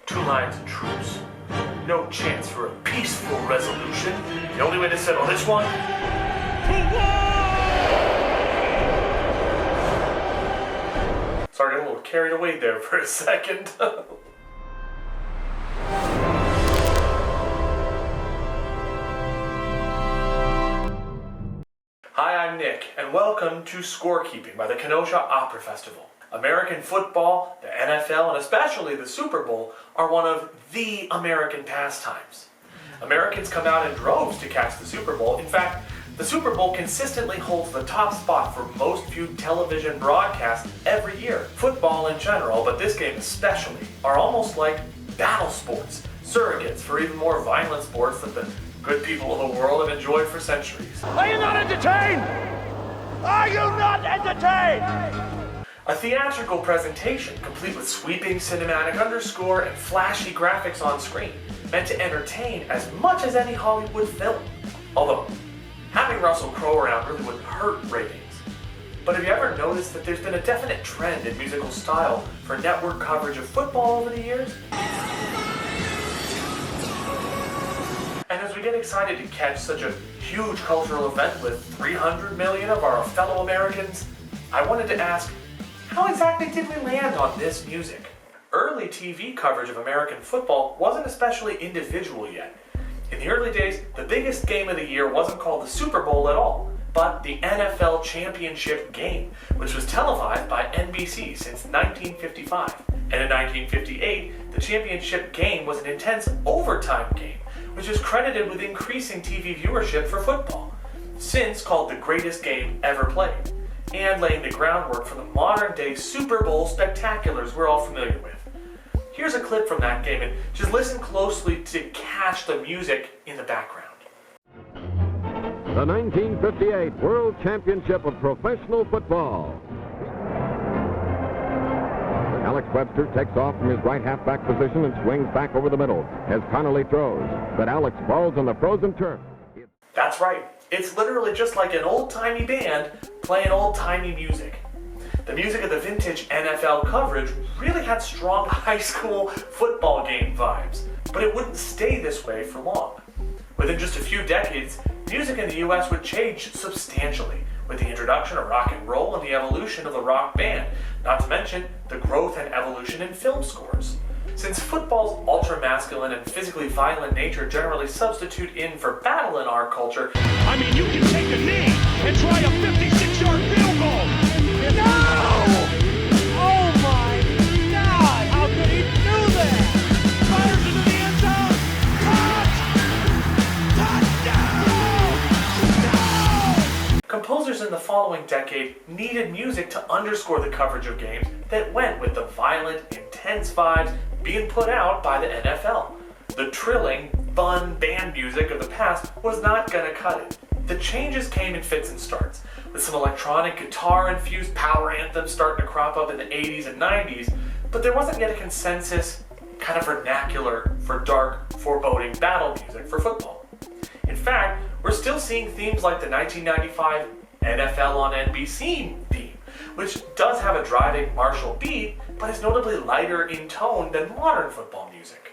Two lines of truce. No chance for a peaceful resolution. The only way to settle this one? Sorry, I got a little carried away there for a second. Hi, I'm Nick, and welcome to ScoreKeeping by the Kenosha Opera Festival. American football, the NFL, and especially the Super Bowl are one of the American pastimes. Americans come out in droves to catch the Super Bowl. In fact, the Super Bowl consistently holds the top spot for most viewed television broadcasts every year. Football in general, but this game especially, are almost like battle sports, surrogates for even more violent sports that the good people of the world have enjoyed for centuries. Are you not entertained? Are you not entertained? A theatrical presentation, complete with sweeping cinematic underscore and flashy graphics on screen, meant to entertain as much as any Hollywood film. Although, having Russell Crowe around really wouldn't hurt ratings. But have you ever noticed that there's been a definite trend in musical style for network coverage of football over the years? And as we get excited to catch such a huge cultural event with 300 million of our fellow Americans, I wanted to ask, how exactly did we land on this music? Early TV coverage of American football wasn't especially individual yet. In the early days, the biggest game of the year wasn't called the Super Bowl at all, but the NFL Championship game, which was televised by NBC since 1955. And in 1958, the championship game was an intense overtime game, which is credited with increasing TV viewership for football, since called the greatest game ever played, and laying the groundwork for the modern-day Super Bowl spectaculars we're all familiar with. Here's a clip from that game, and just listen closely to catch the music in the background. The 1958 World Championship of Professional Football. Alex Webster takes off from his right halfback position and swings back over the middle as Connolly throws, but Alex falls on the frozen turf. That's right. It's literally just like an old-timey band playing old-timey music. The music of the vintage NFL coverage really had strong high school football game vibes, but it wouldn't stay this way for long. Within just a few decades, music in the US would change substantially, with the introduction of rock and roll and the evolution of the rock band, not to mention the growth and evolution in film scores. Since football's ultra-masculine and physically violent nature generally substitute in for battle in our culture, I mean, you can take a knee and try a 56-yard field goal. No! Oh my God! How could he do that? Fires into the end zone. Touchdown! No! composers in the following decade needed music to underscore the coverage of games that went with the violent, intense vibes being put out by the NFL. The trilling, fun band music of the past was not gonna cut it. The changes came in fits and starts, with some electronic guitar-infused power anthems starting to crop up in the 80s and 90s, but there wasn't yet a consensus kind of vernacular for dark, foreboding battle music for football. In fact, we're still seeing themes like the 1995 NFL on NBC theme, which does have a driving martial beat, but is notably lighter in tone than modern football music.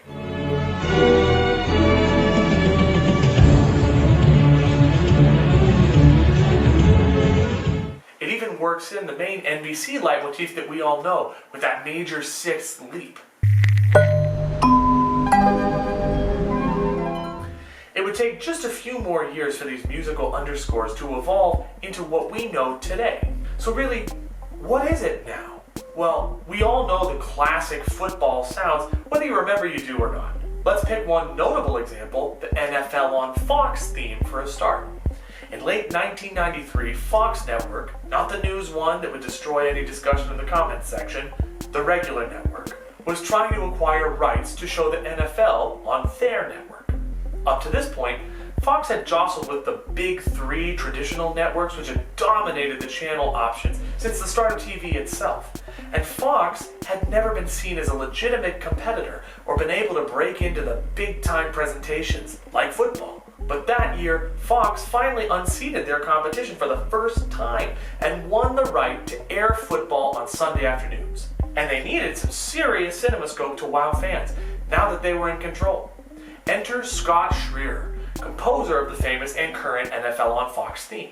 It even works in the main NBC leitmotif that we all know, with that major sixth leap. It would take just a few more years for these musical underscores to evolve into what we know today. So really, what is it now? Well, we all know the classic football sounds, whether you remember you do or not. Let's pick one notable example, the NFL on Fox theme for a start. In late 1993, Fox Network, not the news one that would destroy any discussion in the comments section, the regular network, was trying to acquire rights to show the NFL on their network. Up to this point, Fox had jostled with the big three traditional networks which had dominated the channel options since the start of TV itself. And Fox had never been seen as a legitimate competitor or been able to break into the big-time presentations like football. But that year, Fox finally unseated their competition for the first time and won the right to air football on Sunday afternoons. And they needed some serious CinemaScope to wow fans. now that they were in control. Enter Scott Schreer, composer of the famous and current NFL on Fox theme.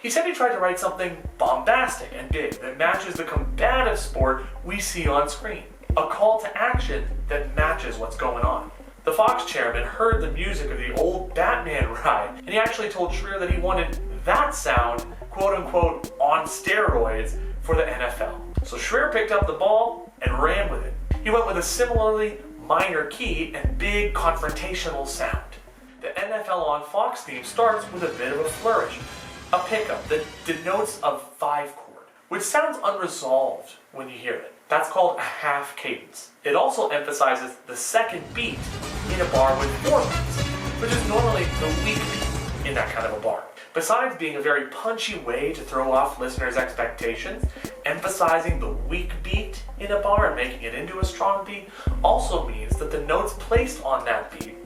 He said he tried to write something bombastic and big that matches the combative sport we see on screen. A call to action that matches what's going on. The Fox chairman heard the music of the old Batman ride, and he actually told Schreer that he wanted that sound, quote unquote, on steroids for the NFL. So Schreer picked up the ball and ran with it. He went with a similarly minor key and big confrontational sound. The NFL on Fox theme starts with a bit of a flourish, a pickup that denotes a 5 chord, which sounds unresolved when you hear it. That's called a half cadence. It also emphasizes the second beat in a bar with 4 beats, which is normally the weak beat in that kind of a bar. Besides being a very punchy way to throw off listeners' expectations, emphasizing the weak beat in a bar and making it into a strong beat also means that the notes placed on that beat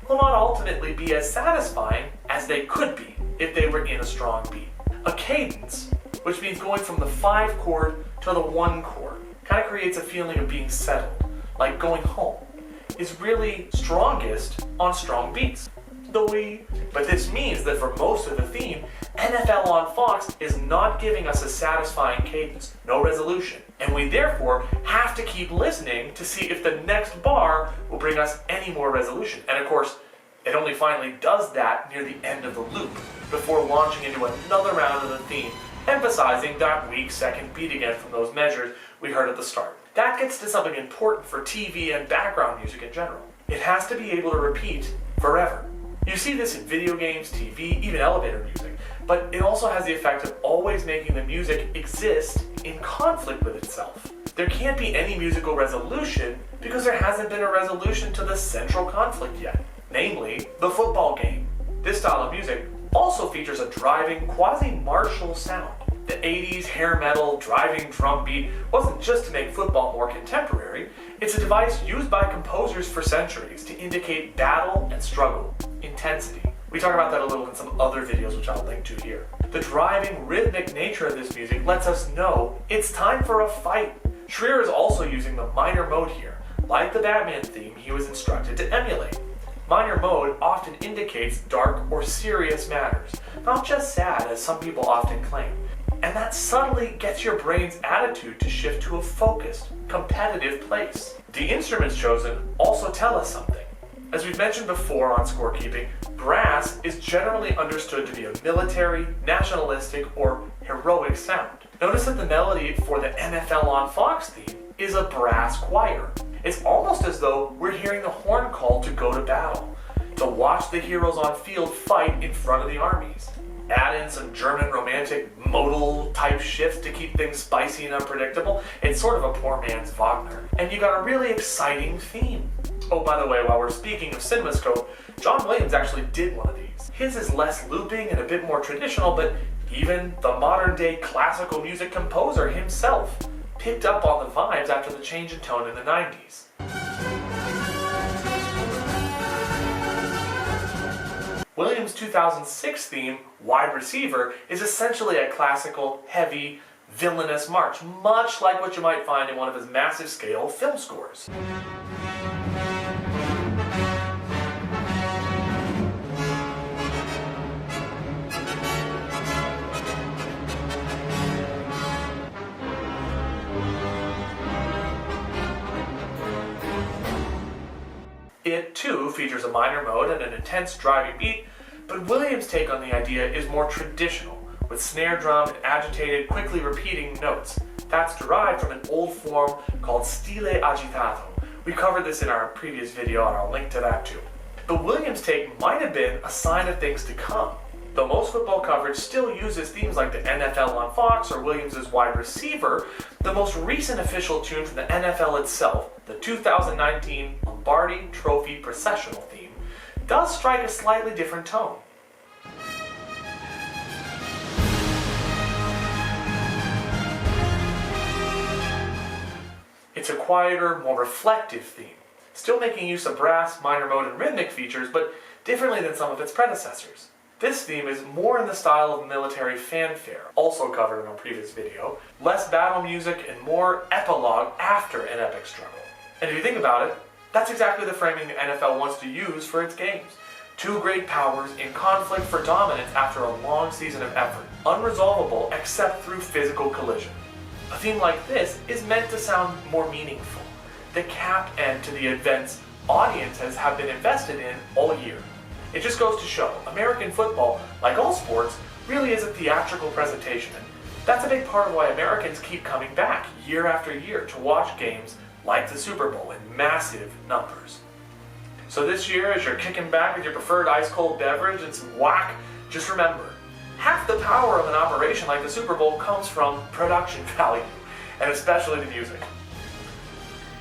will not ultimately be as satisfying as they could be if they were in a strong beat. A cadence, which means going from the 5 chord to the 1 chord, kind of creates a feeling of being settled, like going home, is really strongest on strong beats. But this means that for most of the theme, NFL on Fox is not giving us a satisfying cadence, no resolution, and we therefore have to keep listening to see if the next bar will bring us any more resolution. And of course, it only finally does that near the end of the loop, before launching into another round of the theme, emphasizing that weak second beat again from those measures we heard at the start. That gets to something important for TV and background music in general. It has to be able to repeat forever. You see this in video games, TV, even elevator music, but it also has the effect of always making the music exist in conflict with itself. There can't be any musical resolution because there hasn't been a resolution to the central conflict yet, namely the football game. This style of music also features a driving, quasi-martial sound. The 80s hair metal driving drum beat wasn't just to make football more contemporary, it's a device used by composers for centuries to indicate battle and struggle, intensity. We talk about that a little in some other videos which I'll link to here. The driving, rhythmic nature of this music lets us know it's time for a fight. Schreer is also using the minor mode here, like the Batman theme he was instructed to emulate. Minor mode often indicates dark or serious matters, not just sad as some people often claim. And that subtly gets your brain's attitude to shift to a focused, competitive place. The instruments chosen also tell us something. As we've mentioned before on ScoreKeeping, brass is generally understood to be a military, nationalistic, or heroic sound. Notice that the melody for the NFL on Fox theme is a brass choir. It's almost as though we're hearing the horn call to go to battle, to watch the heroes on field fight in front of the armies. Add in some German romantic modal type shifts to keep things spicy and unpredictable. It's sort of a poor man's Wagner. And you got a really exciting theme. Oh, by the way, while we're speaking of CinemaScope, John Williams actually did one of these. His is less looping and a bit more traditional, but even the modern day classical music composer himself picked up on the vibes after the change in tone in the 90s. Williams' 2006 theme, Wide Receiver, is essentially a classical, heavy, villainous march, much like what you might find in one of his massive scale film scores. It, too, features a minor mode and an intense driving beat, but Williams' take on the idea is more traditional, with snare drum and agitated, quickly repeating notes. That's derived from an old form called stile agitato. We covered this in our previous video, and I'll link to that too. The Williams' take might have been a sign of things to come. Though most football coverage still uses themes like the NFL on Fox or Williams' Wide Receiver, the most recent official tune from the NFL itself, the 2019 Lombardi Trophy Processional theme, does strike a slightly different tone. It's a quieter, more reflective theme, still making use of brass, minor mode, and rhythmic features, but differently than some of its predecessors. This theme is more in the style of military fanfare, also covered in a previous video, less battle music and more epilogue after an epic struggle. And if you think about it, that's exactly the framing the NFL wants to use for its games. Two great powers in conflict for dominance after a long season of effort, unresolvable except through physical collision. A theme like this is meant to sound more meaningful, the cap end to the events audiences have been invested in all year. It just goes to show, American football, like all sports, really is a theatrical presentation. And that's a big part of why Americans keep coming back year after year to watch games like the Super Bowl in massive numbers. So this year, as you're kicking back with your preferred ice-cold beverage and some whack, just remember, half the power of an operation like the Super Bowl comes from production value, and especially the music.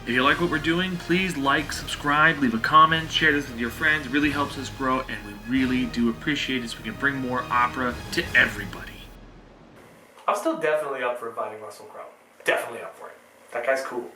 If you like what we're doing, please like, subscribe, leave a comment, share this with your friends. It really helps us grow, and we really do appreciate it so we can bring more opera to everybody. I'm still definitely up for inviting Russell Crowe. Definitely up for it. That guy's cool.